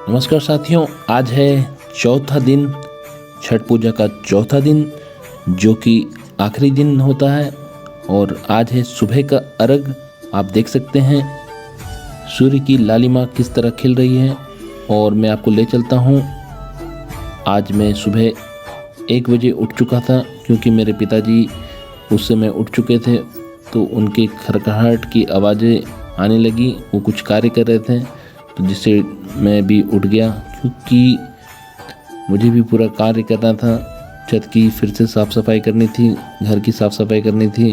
नमस्कार साथियों, आज है चौथा दिन, छठ पूजा का चौथा दिन, जो कि आखिरी दिन होता है। और आज है सुबह का अर्घ। आप देख सकते हैं सूर्य की लालिमा किस तरह खिल रही है। और मैं आपको ले चलता हूँ। आज मैं सुबह 1 बजे उठ चुका था, क्योंकि मेरे पिताजी उस समय उठ चुके थे, तो उनके खड़खड़ाहट की आवाज़ें आने लगी। वो कुछ कार्य कर रहे थे, तो जिससे मैं भी उठ गया, क्योंकि मुझे भी पूरा कार्य करना था। छत की फिर से साफ़ सफाई करनी थी, घर की साफ़ सफाई करनी थी,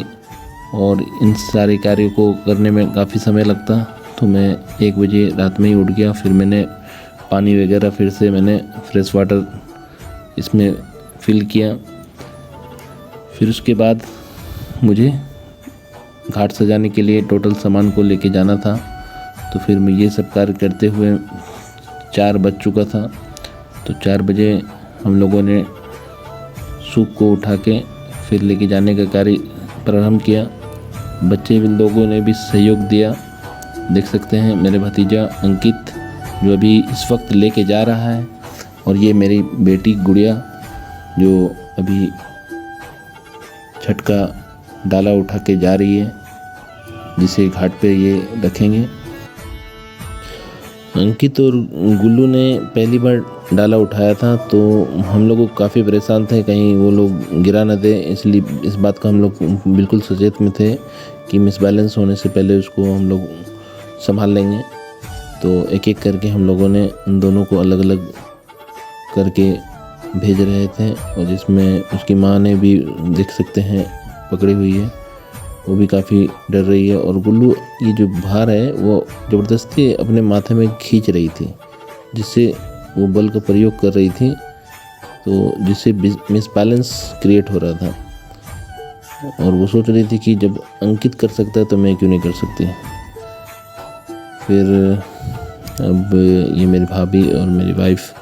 और इन सारे कार्यों को करने में काफ़ी समय लगता। तो मैं 1 बजे रात में ही उठ गया। फिर मैंने पानी वगैरह फिर से मैंने फ्रेश वाटर इसमें फिल किया। फिर उसके बाद मुझे घाट सजाने के लिए टोटल सामान को लेके जाना था। तो फिर मैं ये सब कार्य करते हुए 4 बज चुका था। तो 4 बजे हम लोगों ने सूप को उठा के फिर लेके जाने का कार्य प्रारंभ किया। बच्चे भी लोगों ने भी सहयोग दिया। देख सकते हैं मेरे भतीजा अंकित, जो अभी इस वक्त लेके जा रहा है, और ये मेरी बेटी गुड़िया, जो अभी छठ का डाला उठा के जा रही है, जिसे घाट पे ये रखेंगे। अंकित और गुल्लू ने पहली बार डाला उठाया था, तो हम लोग काफ़ी परेशान थे कहीं वो लोग गिरा न दे, इसलिए इस बात का हम लोग बिल्कुल सचेत में थे कि मिसबैलेंस होने से पहले उसको हम लोग संभाल लेंगे। तो एक एक करके हम लोगों ने उन दोनों को अलग अलग करके भेज रहे थे, और जिसमें उसकी माँ ने भी देख सकते हैं पकड़ी हुई है, वो भी काफ़ी डर रही है। और गुल्लू ये जो भार है वो ज़बरदस्ती अपने माथे में खींच रही थी, जिससे वो बल का प्रयोग कर रही थी, तो जिससे मिसबैलेंस क्रिएट हो रहा था। और वो सोच रही थी कि जब अंकित कर सकता है तो मैं क्यों नहीं कर सकती। फिर अब ये मेरी भाभी और मेरी वाइफ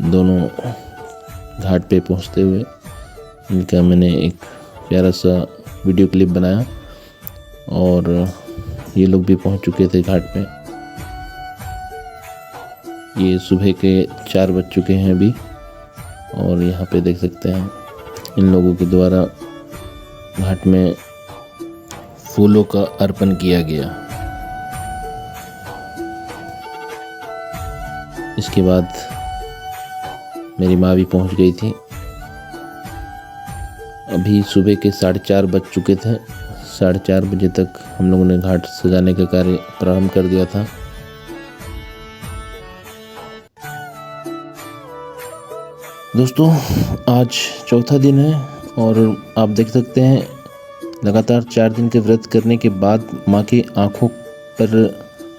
दोनों घाट पे पहुंचते हुए इनका मैंने एक प्यारा सा वीडियो क्लिप बनाया, और ये लोग भी पहुंच चुके थे घाट पे। ये सुबह के 4 बज चुके हैं अभी, और यहाँ पे देख सकते हैं इन लोगों के द्वारा घाट में फूलों का अर्पण किया गया। इसके बाद मेरी माँ भी पहुँच गई थी। अभी सुबह के 4:30 बज चुके थे। 4:30 बजे तक हम लोगों ने घाट सजाने का कार्य प्रारंभ कर दिया था। दोस्तों, आज चौथा दिन है, और आप देख सकते हैं लगातार 4 दिन के व्रत करने के बाद माँ की आंखों पर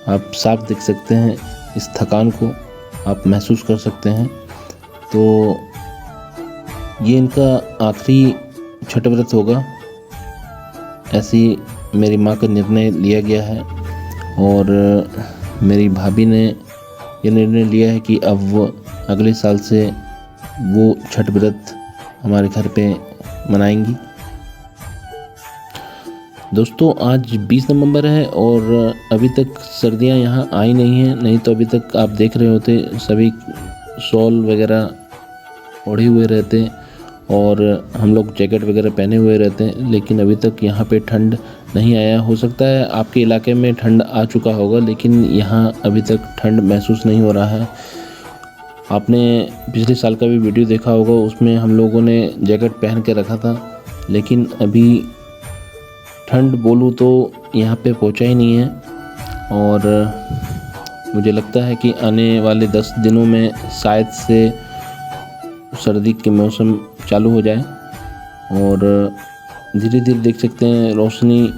आप साफ देख सकते हैं, इस थकान को आप महसूस कर सकते हैं। तो ये इनका आखिरी छठ व्रत होगा, ऐसी मेरी माँ का निर्णय लिया गया है। और मेरी भाभी ने ये निर्णय लिया है कि अब वो अगले साल से वो छठ व्रत हमारे घर पे मनाएंगी। दोस्तों, आज 20 नवंबर है, और अभी तक सर्दियां यहाँ आई नहीं हैं। नहीं तो अभी तक आप देख रहे होते सभी शॉल वगैरह ओढ़े हुए रहते, और हम लोग जैकेट वगैरह पहने हुए रहते हैं। लेकिन अभी तक यहाँ पे ठंड नहीं आया। हो सकता है आपके इलाके में ठंड आ चुका होगा, लेकिन यहाँ अभी तक ठंड महसूस नहीं हो रहा है। आपने पिछले साल का भी वीडियो देखा होगा, उसमें हम लोगों ने जैकेट पहन के रखा था, लेकिन अभी ठंड बोलूँ तो यहाँ पे पहुँचा ही नहीं है। और मुझे लगता है कि आने वाले 10 दिनों में शायद से सर्दी के मौसम चालू हो जाए, और धीरे धीरे देख सकते हैं रोशनी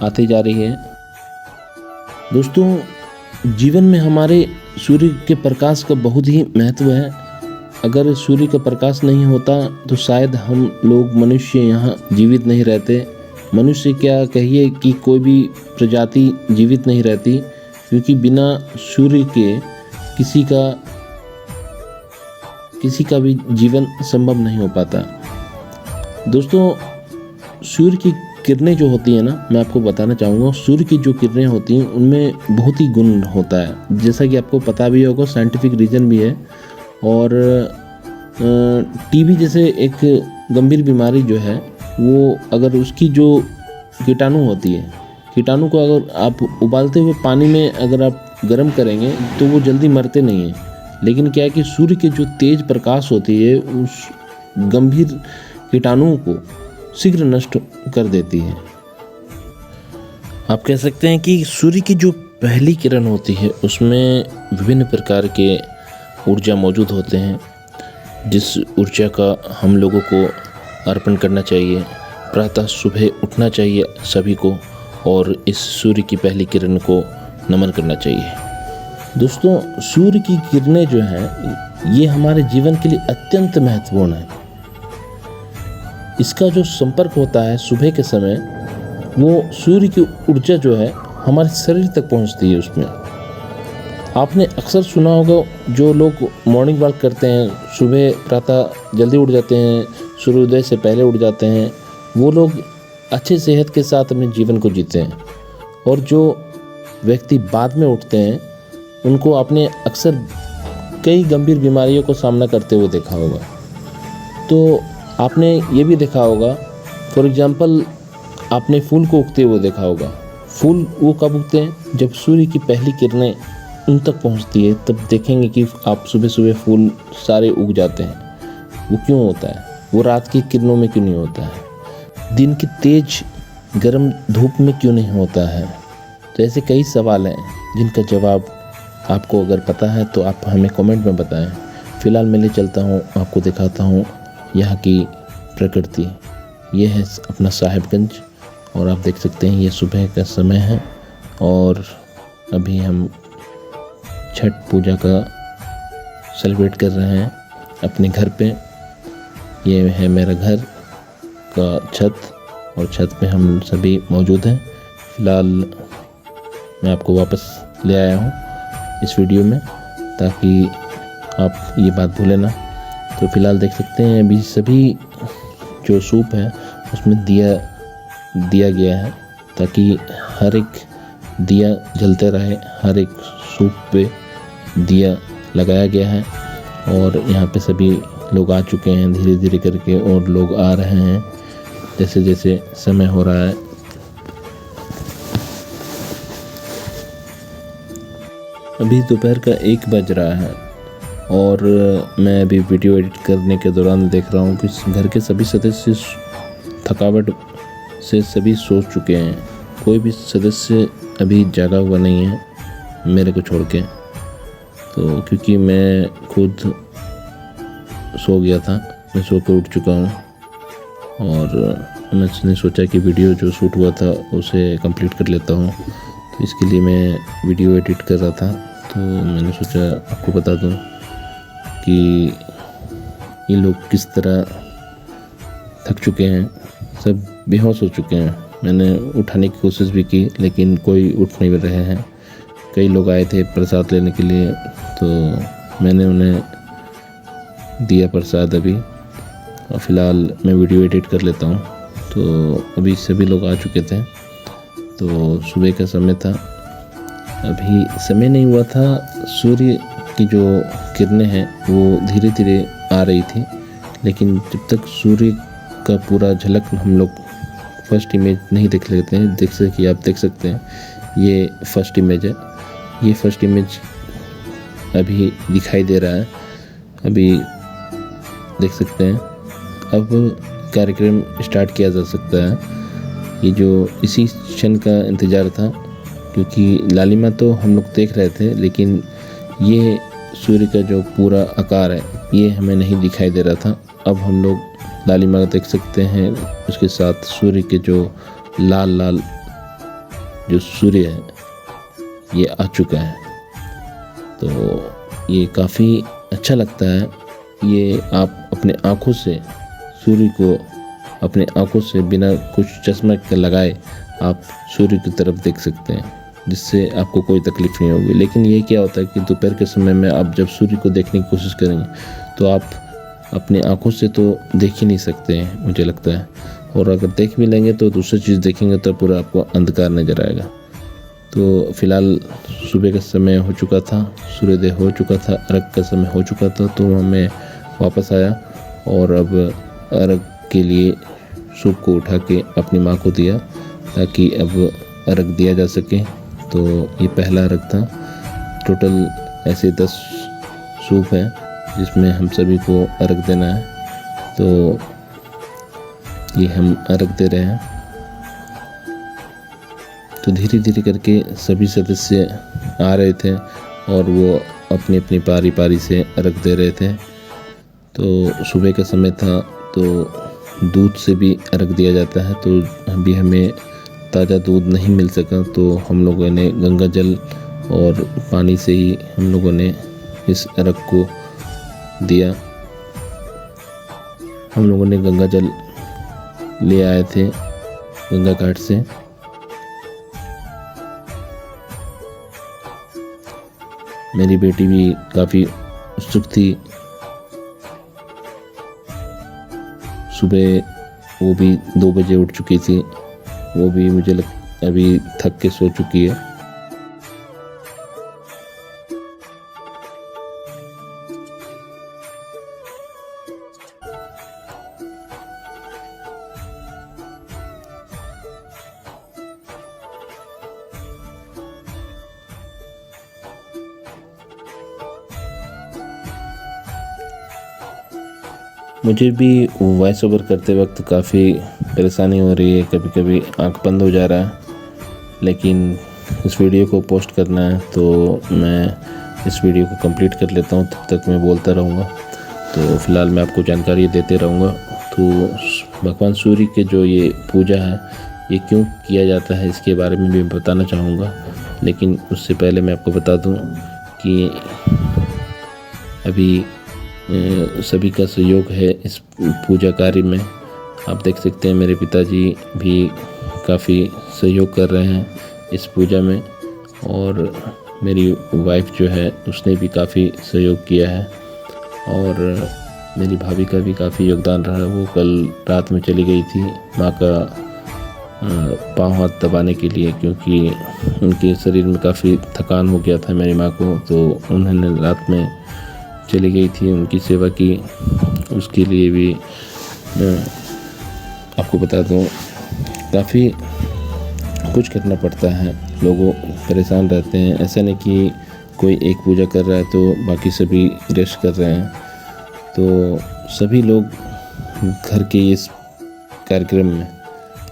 आती जा रही है। दोस्तों, जीवन में हमारे सूर्य के प्रकाश का बहुत ही महत्व है। अगर सूर्य का प्रकाश नहीं होता तो शायद हम लोग मनुष्य यहाँ जीवित नहीं रहते। मनुष्य क्या कहिए कि कोई भी प्रजाति जीवित नहीं रहती, क्योंकि बिना सूर्य के किसी का भी जीवन संभव नहीं हो पाता। दोस्तों, सूर्य की किरणें जो होती हैं ना, मैं आपको बताना चाहूँगा, सूर्य की जो किरणें होती हैं उनमें बहुत ही गुण होता है, जैसा कि आपको पता भी होगा, साइंटिफिक रीज़न भी है। और टीबी जैसे एक गंभीर बीमारी जो है वो, अगर उसकी जो कीटाणु होती है, कीटाणु को अगर आप उबालते हुए पानी में अगर आप गर्म करेंगे तो वो जल्दी मरते नहीं हैं। लेकिन क्या है कि सूर्य के जो तेज प्रकाश होती है उस गंभीर कीटाणुओं को शीघ्र नष्ट कर देती है। आप कह सकते हैं कि सूर्य की जो पहली किरण होती है उसमें विभिन्न प्रकार के ऊर्जा मौजूद होते हैं, जिस ऊर्जा का हम लोगों को अर्पण करना चाहिए। प्रातः सुबह उठना चाहिए सभी को और इस सूर्य की पहली किरण को नमन करना चाहिए। दोस्तों, सूर्य की किरणें जो हैं ये हमारे जीवन के लिए अत्यंत महत्वपूर्ण है। इसका जो संपर्क होता है सुबह के समय, वो सूर्य की ऊर्जा जो है हमारे शरीर तक पहुंचती है उसमें। आपने अक्सर सुना होगा, जो लोग मॉर्निंग वॉक करते हैं, सुबह प्रातः जल्दी उठ जाते हैं, सूर्योदय से पहले उठ जाते हैं, वो लोग अच्छी सेहत के साथ अपने जीवन को जीते हैं। और जो व्यक्ति बाद में उठते हैं उनको आपने अक्सर कई गंभीर बीमारियों को सामना करते हुए देखा होगा। तो आपने ये भी देखा होगा, फॉर एग्जांपल आपने फूल को उगते हुए देखा होगा। फूल वो कब उगते हैं? जब सूर्य की पहली किरणें उन तक पहुंचती है, तब देखेंगे कि आप सुबह सुबह फूल सारे उग जाते हैं। वो क्यों होता है? वो रात की किरणों में क्यों नहीं होता है? दिन की तेज गर्म धूप में क्यों नहीं होता है? तो ऐसे कई सवाल हैं जिनका जवाब आपको अगर पता है तो आप हमें कमेंट में बताएं। फ़िलहाल मैं ले चलता हूँ, आपको दिखाता हूँ यहाँ की प्रकृति। ये है अपना साहिबगंज और आप देख सकते हैं ये सुबह का समय है और अभी हम छठ पूजा का सेलिब्रेट कर रहे हैं अपने घर पे। ये है मेरा घर का छत और छत पे हम सभी मौजूद हैं। फ़िलहाल मैं आपको वापस ले आया हूँ इस वीडियो में ताकि आप ये बात भूलें ना। तो फ़िलहाल देख सकते हैं अभी सभी जो सूप है उसमें दिया गया है ताकि हर एक दिया जलते रहे। हर एक सूप पे दिया लगाया गया है और यहाँ पे सभी लोग आ चुके हैं धीरे धीरे करके और लोग आ रहे हैं जैसे जैसे समय हो रहा है। अभी दोपहर का 1 बज रहा है और मैं अभी वीडियो एडिट करने के दौरान देख रहा हूँ कि घर के सभी सदस्य थकावट से सभी सो चुके हैं। कोई भी सदस्य अभी जागा हुआ नहीं है मेरे को छोड़ के। तो क्योंकि मैं खुद सो गया था, मैं सो के उठ चुका हूँ और मैंने सोचा कि वीडियो जो शूट हुआ था उसे कंप्लीट कर लेता हूँ। तो इसके लिए मैं वीडियो एडिट कर रहा था, तो मैंने सोचा आपको बता दूँ कि ये लोग किस तरह थक चुके हैं। सब बेहोश हो चुके हैं। मैंने उठाने की कोशिश भी की लेकिन कोई उठ नहीं रहे हैं। कई लोग आए थे प्रसाद लेने के लिए तो मैंने उन्हें दिया प्रसाद अभी। और फ़िलहाल मैं वीडियो एडिट कर लेता हूँ। तो अभी सभी लोग आ चुके थे। तो सुबह का समय था, अभी समय नहीं हुआ था। सूर्य की जो किरणें हैं वो धीरे धीरे आ रही थी, लेकिन जब तक सूर्य का पूरा झलक हम लोग फर्स्ट इमेज नहीं देख लेते हैं। जैसे कि आप देख सकते हैं ये फर्स्ट इमेज है। ये फर्स्ट इमेज अभी दिखाई दे रहा है, अभी देख सकते हैं। अब कार्यक्रम स्टार्ट किया जा सकता है। ये जो इसी क्षण का इंतज़ार था, क्योंकि लालिमा तो हम लोग देख रहे थे लेकिन ये सूर्य का जो पूरा आकार है ये हमें नहीं दिखाई दे रहा था। अब हम लोग लालिमा देख सकते हैं, उसके साथ सूर्य के जो लाल लाल जो सूर्य है ये आ चुका है। तो ये काफ़ी अच्छा लगता है। ये आप अपने आँखों से सूर्य को अपने आँखों से बिना कुछ चश्मा के लगाए आप सूर्य की तरफ देख सकते हैं, जिससे आपको कोई तकलीफ नहीं होगी। लेकिन ये क्या होता है कि दोपहर के समय में आप जब सूर्य को देखने की कोशिश करेंगे तो आप अपने आँखों से तो देख ही नहीं सकते हैं मुझे लगता है। और अगर देख भी लेंगे तो दूसरी चीज़ देखेंगे तो पूरा आपको अंधकार नज़र आएगा। तो फिलहाल सुबह का समय हो चुका था, सूर्योदय हो चुका था, अर्घ का समय हो चुका था, तो मैं वापस आया और अब अर्घ के लिए सूप को उठा के अपनी माँ को दिया ताकि अब अर्घ दिया जा सके। तो ये पहला अर्घ था। टोटल ऐसे 10 सूप हैं जिसमें हम सभी को अर्घ देना है। तो ये हम अर्घ दे रहे हैं। तो धीरे धीरे करके सभी सदस्य आ रहे थे और वो अपनी अपनी पारी पारी से अर्घ दे रहे थे। तो सुबह का समय था तो दूध से भी अर्घ दिया जाता है। तो अभी हमें ताज़ा दूध नहीं मिल सका तो हम लोगों ने गंगा जल और पानी से ही हम लोगों ने इस अर्घ को दिया। हम लोगों ने गंगा जल ले आए थे गंगा घाट से। मेरी बेटी भी काफ़ी उत्सुक थी। सुबह वो भी 2 बजे उठ चुकी थी। वो भी अभी थक के सो चुकी है। मुझे भी वॉइस ओवर करते वक्त काफ़ी परेशानी हो रही है, कभी कभी आंख बंद हो जा रहा है, लेकिन इस वीडियो को पोस्ट करना है तो मैं इस वीडियो को कंप्लीट कर लेता हूँ, तब तक मैं बोलता रहूँगा। तो फिलहाल मैं आपको जानकारी देते रहूँगा। तो भगवान सूर्य के जो ये पूजा है ये क्यों किया जाता है इसके बारे में भी बताना चाहूँगा, लेकिन उससे पहले मैं आपको बता दूँ कि अभी सभी का सहयोग है इस पूजा कार्य में। आप देख सकते हैं मेरे पिताजी भी काफ़ी सहयोग कर रहे हैं इस पूजा में, और मेरी वाइफ जो है उसने भी काफ़ी सहयोग किया है, और मेरी भाभी का भी काफ़ी योगदान रहा। वो कल रात में चली गई थी माँ का पाँव हाथ दबाने के लिए, क्योंकि उनके शरीर में काफ़ी थकान हो गया था मेरी माँ को। तो उन्होंने रात में चली गई थी, उनकी सेवा की। उसके लिए भी आपको बता दूं काफ़ी कुछ करना पड़ता है, लोग परेशान रहते हैं। ऐसा नहीं कि कोई एक पूजा कर रहा है तो बाकी सभी रेस्ट कर रहे हैं। तो सभी लोग घर के इस कार्यक्रम में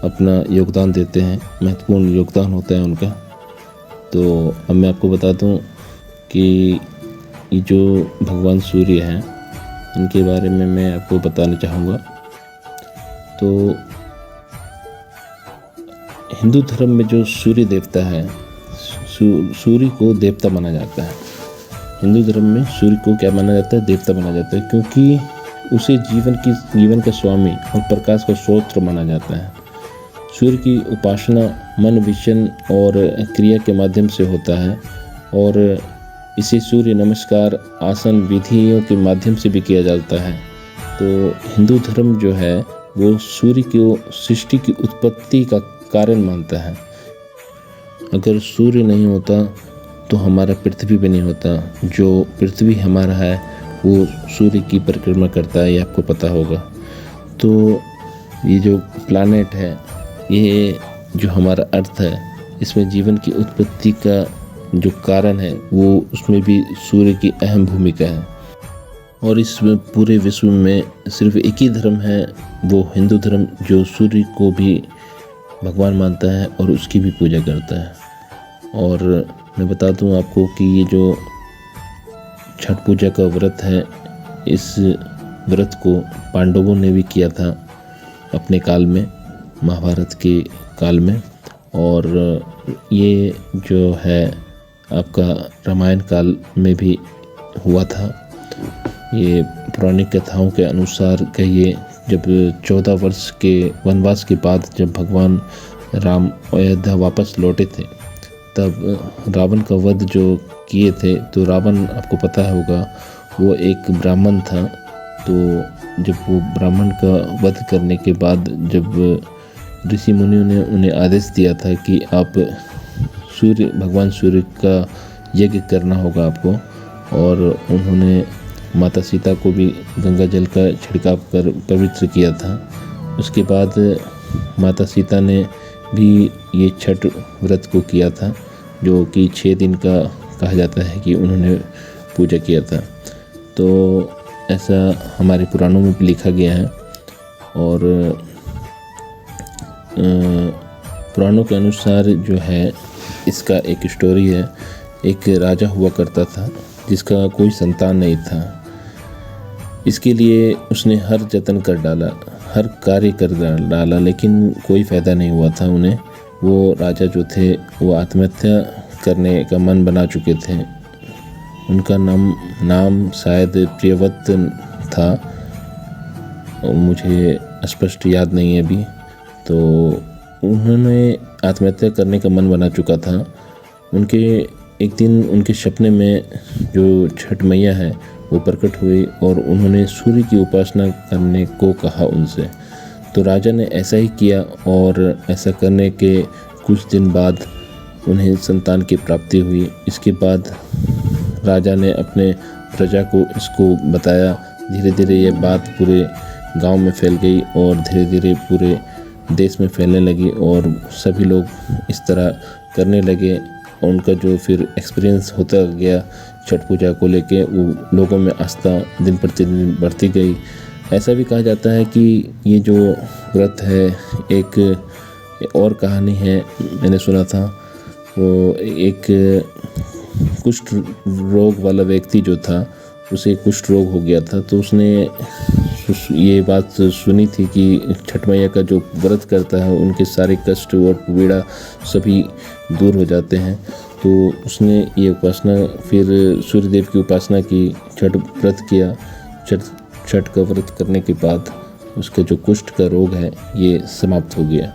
अपना योगदान देते हैं, महत्वपूर्ण योगदान होता है उनका। तो अब मैं आपको बता दूं कि ये जो भगवान सूर्य हैं इनके बारे में मैं आपको बताना चाहूँगा। तो हिंदू धर्म में जो सूर्य देवता है, सूर्य को देवता माना जाता है। हिंदू धर्म में सूर्य को क्या माना जाता है? देवता माना जाता है, क्योंकि उसे जीवन का स्वामी और प्रकाश का स्रोत माना जाता है। सूर्य की उपासना मन, विचन और क्रिया के माध्यम से होता है, और इसे सूर्य नमस्कार, आसन विधियों के माध्यम से भी किया जाता है। तो हिंदू धर्म जो है वो सूर्य को सृष्टि की उत्पत्ति का कारण मानता है। अगर सूर्य नहीं होता तो हमारा पृथ्वी भी नहीं होता। जो पृथ्वी हमारा है वो सूर्य की परिक्रमा करता है, ये आपको पता होगा। तो ये जो प्लैनेट है, ये जो हमारा अर्थ है, इसमें जीवन की उत्पत्ति का जो कारण है वो उसमें भी सूर्य की अहम भूमिका है। और इस पूरे विश्व में सिर्फ एक ही धर्म है, वो हिंदू धर्म, जो सूर्य को भी भगवान मानता है और उसकी भी पूजा करता है। और मैं बता दूं आपको कि ये जो छठ पूजा का व्रत है, इस व्रत को पांडवों ने भी किया था अपने काल में, महाभारत के काल में। और ये जो है आपका रामायण काल में भी हुआ था। ये पौराणिक कथाओं के अनुसार कहिए, जब 14 वर्ष के वनवास के बाद जब भगवान राम अयोध्या वापस लौटे थे, तब रावण का वध जो किए थे, तो रावण आपको पता होगा वो एक ब्राह्मण था। तो जब वो ब्राह्मण का वध करने के बाद जब ऋषि मुनियों ने उन्हें आदेश दिया था कि आप भगवान सूर्य का यज्ञ करना होगा आपको, और उन्होंने माता सीता को भी गंगा जल का छिड़काव कर पवित्र किया था। उसके बाद माता सीता ने भी ये छठ व्रत को किया था, जो कि 6 दिन का कहा जाता है कि उन्होंने पूजा किया था। तो ऐसा हमारे पुराणों में भी लिखा गया है। और पुराणों के अनुसार जो है इसका एक स्टोरी है। एक राजा हुआ करता था जिसका कोई संतान नहीं था। इसके लिए उसने हर जतन कर डाला, हर कार्य कर डाला, लेकिन कोई फ़ायदा नहीं हुआ था उन्हें। वो राजा जो थे वो आत्महत्या करने का मन बना चुके थे। उनका नाम शायद प्रियव्रत था, और मुझे स्पष्ट याद नहीं है अभी। तो उन्होंने आत्महत्या करने का मन बना चुका था। एक दिन उनके सपने में जो छठ मैया है वो प्रकट हुई और उन्होंने सूर्य की उपासना करने को कहा उनसे। तो राजा ने ऐसा ही किया, और ऐसा करने के कुछ दिन बाद उन्हें संतान की प्राप्ति हुई। इसके बाद राजा ने अपने प्रजा को इसको बताया। धीरे धीरे ये बात पूरे गांव में फैल गई और धीरे धीरे पूरे देश में फैलने लगी, और सभी लोग इस तरह करने लगे। और उनका जो फिर एक्सपीरियंस होता गया छठ पूजा को लेके, वो लोगों में आस्था दिन प्रतिदिन बढ़ती गई। ऐसा भी कहा जाता है कि ये जो व्रत है, एक और कहानी है मैंने सुना था। वो एक कुष्ठ रोग वाला व्यक्ति जो था, उसे कुष्ठ रोग हो गया था। तो उसने ये बात सुनी थी कि छठ मैया का जो व्रत करता है उनके सारे कष्ट और पीड़ा सभी दूर हो जाते हैं। तो उसने ये उपासना, फिर सूर्यदेव की उपासना की, छठ व्रत किया। छठ का व्रत करने के बाद उसका जो कुष्ठ का रोग है ये समाप्त हो गया।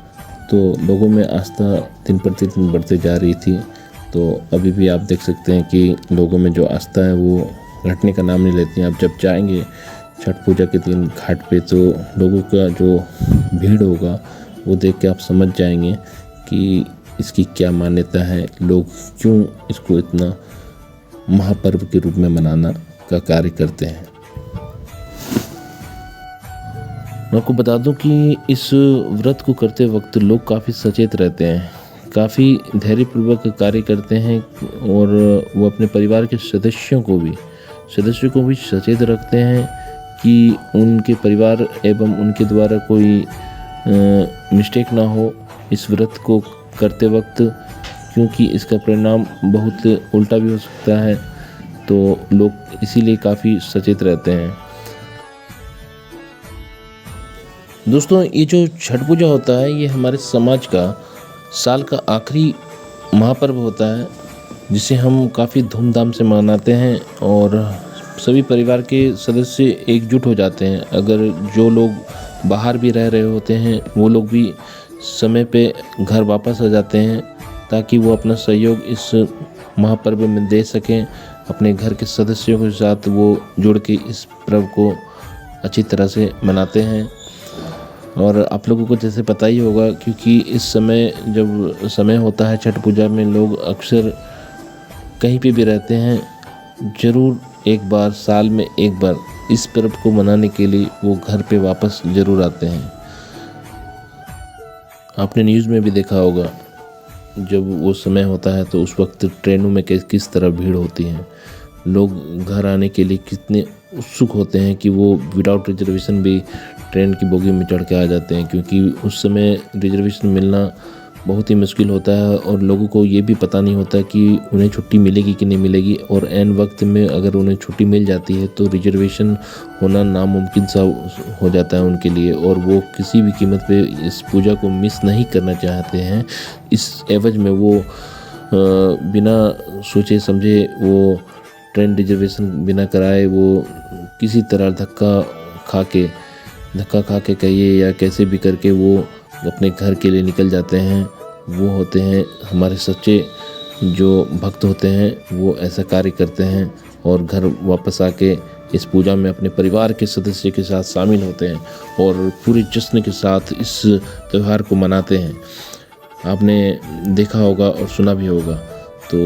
तो लोगों में आस्था दिन प्रतिदिन बढ़ते जा रही थी। तो अभी भी आप देख सकते हैं कि लोगों में जो आस्था है वो घटने का नाम नहीं लेती हैं। आप जब जाएंगे छठ पूजा के दिन घाट पे, तो लोगों का जो भीड़ होगा वो देख के आप समझ जाएंगे कि इसकी क्या मान्यता है, लोग क्यों इसको इतना महापर्व के रूप में मनाना का कार्य करते हैं। मैं आपको बता दूं कि इस व्रत को करते वक्त लोग काफ़ी सचेत रहते हैं, काफ़ी धैर्यपूर्वक कार्य करते हैं, और वो अपने परिवार के सदस्यों को भी सचेत रखते हैं कि उनके परिवार एवं उनके द्वारा कोई मिस्टेक ना हो इस व्रत को करते वक्त, क्योंकि इसका परिणाम बहुत उल्टा भी हो सकता है। तो लोग इसीलिए काफ़ी सचेत रहते हैं। दोस्तों, ये जो छठ पूजा होता है ये हमारे समाज का साल का आखिरी महापर्व होता है, जिसे हम काफ़ी धूमधाम से मनाते हैं और सभी परिवार के सदस्य एकजुट हो जाते हैं। अगर जो लोग बाहर भी रह रहे होते हैं वो लोग भी समय पे घर वापस आ जाते हैं, ताकि वो अपना सहयोग इस महापर्व में दे सकें। अपने घर के सदस्यों के साथ वो जुड़ के इस पर्व को अच्छी तरह से मनाते हैं। और आप लोगों को जैसे पता ही होगा, क्योंकि इस समय जब समय होता है छठ पूजा में, लोग अक्सर कहीं पे भी रहते हैं, ज़रूर एक बार साल में एक बार इस पर्व को मनाने के लिए वो घर पे वापस ज़रूर आते हैं। आपने न्यूज़ में भी देखा होगा, जब वो समय होता है तो उस वक्त ट्रेनों में किस तरह भीड़ होती है। लोग घर आने के लिए कितने उत्सुक होते हैं कि वो विदाउट रिजर्वेशन भी ट्रेन की बोगी में चढ़ के आ जाते हैं, क्योंकि उस समय रिजर्वेशन मिलना बहुत ही मुश्किल होता है और लोगों को ये भी पता नहीं होता कि उन्हें छुट्टी मिलेगी कि नहीं मिलेगी। और ऐन वक्त में अगर उन्हें छुट्टी मिल जाती है तो रिजर्वेशन होना नामुमकिन सा हो जाता है उनके लिए, और वो किसी भी कीमत पे इस पूजा को मिस नहीं करना चाहते हैं। इस एवज में वो बिना सोचे समझे वो ट्रेन रिजर्वेशन बिना कराए वो किसी तरह धक्का खा के कहिए या कैसे भी करके वो अपने घर के लिए निकल जाते हैं। वो होते हैं हमारे सच्चे जो भक्त होते हैं वो ऐसा कार्य करते हैं और घर वापस आके इस पूजा में अपने परिवार के सदस्य के साथ शामिल होते हैं और पूरे जश्न के साथ इस त्यौहार को मनाते हैं। आपने देखा होगा और सुना भी होगा। तो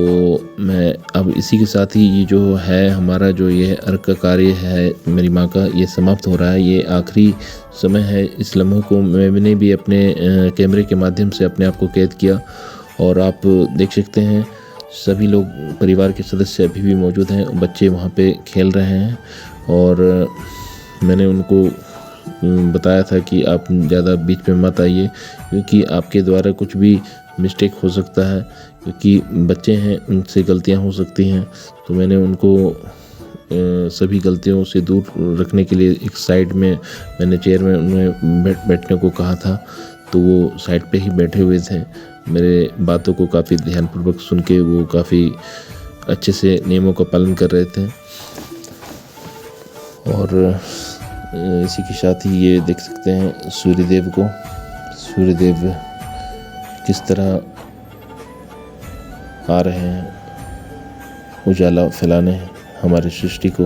मैं अब इसी के साथ ही ये जो है हमारा जो ये अर्घ का कार्य है मेरी माँ का, ये समाप्त हो रहा है। ये आखिरी समय है। इस लम्हों को मैंने भी अपने कैमरे के माध्यम से अपने आप को कैद किया और आप देख सकते हैं सभी लोग परिवार के सदस्य अभी भी मौजूद हैं। बच्चे वहाँ पे खेल रहे हैं और मैंने उनको बताया था कि आप ज़्यादा बीच में मत आइए क्योंकि आपके द्वारा कुछ भी मिस्टेक हो सकता है, क्योंकि बच्चे हैं उनसे गलतियां हो सकती हैं। तो मैंने उनको सभी गलतियों से दूर रखने के लिए एक साइड में मैंने चेयर में उन्हें बैठने को कहा था। तो वो साइड पे ही बैठे हुए थे। मेरे बातों को काफ़ी ध्यानपूर्वक सुन के वो काफ़ी अच्छे से नियमों का पालन कर रहे थे। और इसी के साथ ही ये देख सकते हैं सूर्यदेव को, सूर्यदेव किस तरह आ रहे हैं उजाला फैलाने हमारी सृष्टि को।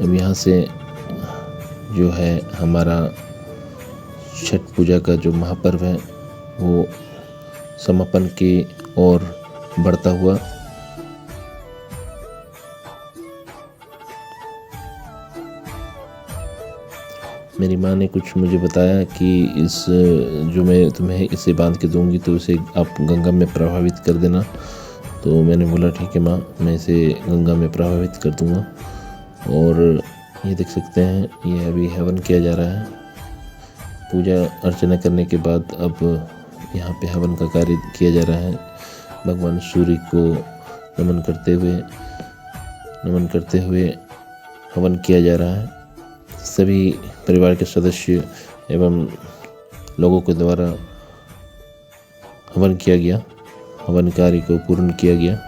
अब यहाँ से जो है हमारा छठ पूजा का जो महापर्व है वो समापन की ओर बढ़ता हुआ। मेरी माँ ने कुछ मुझे बताया कि इस जो मैं तुम्हें इसे बांध के दूंगी तो इसे आप गंगा में प्रभावित कर देना। तो मैंने बोला ठीक है माँ, मैं इसे गंगा में प्रभावित कर दूंगा। और ये देख सकते हैं ये अभी हवन किया जा रहा है। पूजा अर्चना करने के बाद अब यहाँ पे हवन का कार्य किया जा रहा है। भगवान सूर्य को नमन करते हुए हवन किया जा रहा है। सभी परिवार के सदस्य एवं लोगों के द्वारा हवन किया गया, हवन कार्य को पूर्ण किया गया।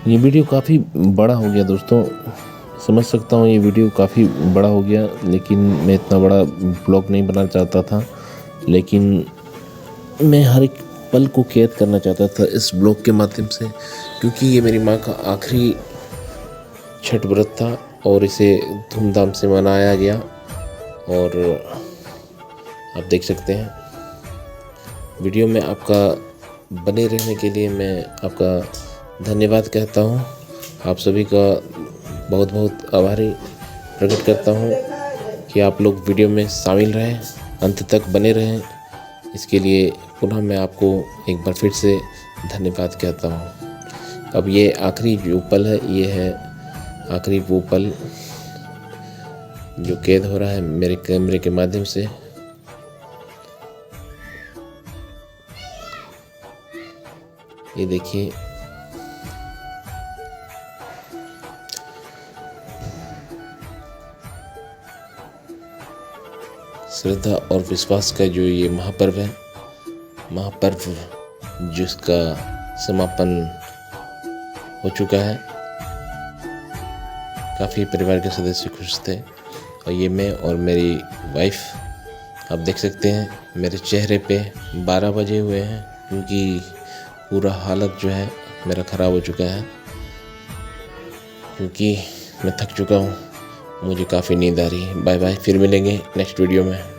ये वीडियो काफ़ी बड़ा हो गया दोस्तों, समझ सकता हूँ ये वीडियो काफ़ी बड़ा हो गया, लेकिन मैं इतना बड़ा ब्लॉग नहीं बनाना चाहता था। लेकिन मैं हर एक पल को कैद करना चाहता था इस ब्लॉग के माध्यम से, क्योंकि ये मेरी माँ का आखिरी छठ व्रत था और इसे धूमधाम से मनाया गया। और आप देख सकते हैं वीडियो में आपका बने रहने के लिए मैं आपका धन्यवाद कहता हूँ। आप सभी का बहुत बहुत आभारी प्रकट करता हूँ कि आप लोग वीडियो में शामिल रहें, अंत तक बने रहें। इसके लिए पुनः मैं आपको एक बार फिर से धन्यवाद कहता हूँ। अब ये आखिरी जो पल है, ये है आखिरी वो पल जो कैद हो रहा है मेरे कैमरे के माध्यम से। ये देखिए, श्रद्धा और विश्वास का जो ये महापर्व है, महापर्व जिसका समापन हो चुका है। काफ़ी परिवार के सदस्य खुश थे और ये मैं और मेरी वाइफ, आप देख सकते हैं मेरे चेहरे पे 12 बजे हुए हैं, क्योंकि पूरा हालत जो है मेरा ख़राब हो चुका है, क्योंकि मैं थक चुका हूँ, मुझे काफ़ी नींद आ रही है। बाय बाय, फिर मिलेंगे नेक्स्ट वीडियो में।